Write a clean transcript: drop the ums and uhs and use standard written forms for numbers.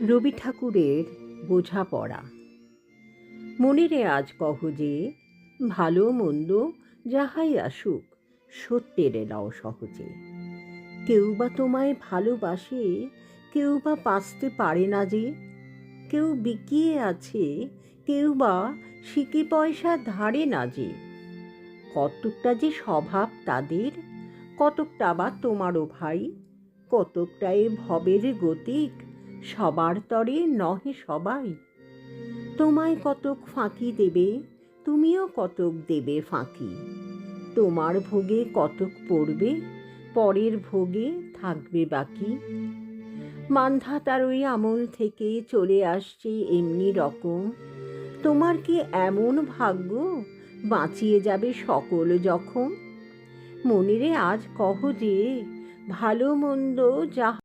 রবি ঠাকুরের বোঝাপড়া। মনেরে আজ কহ যে, ভালো মন্দ যাহাই আসুক সত্যের এলাও সহজে। কেউ বা তোমায় ভালোবাসে, কেউ বা বাঁচতে পারে না যে। কেউ বিকিয়ে আছে, কেউ বা সিকি পয়সা ধারে না যে। কতকটা যে স্বভাব তাদের, কতকটা বা তোমারও ভাই। কতকটা এ ভবের গতিক, সবার তরে নহে সবাই। তোমায় কতক ফাঁকি দেবে, তুমিও কতক দেবে ফাঁকি। তোমার ভোগে কতক পড়বে, পরের ভোগে থাকবে বাকি। মান্ধাতার ওই আমল থেকে চলে আসছে এমনি রকম। তোমার কি এমন ভাগ্য, বাঁচিয়ে যাবে সকল জখম? মনেরে আজ কহ যে, ভালো মন্দ যা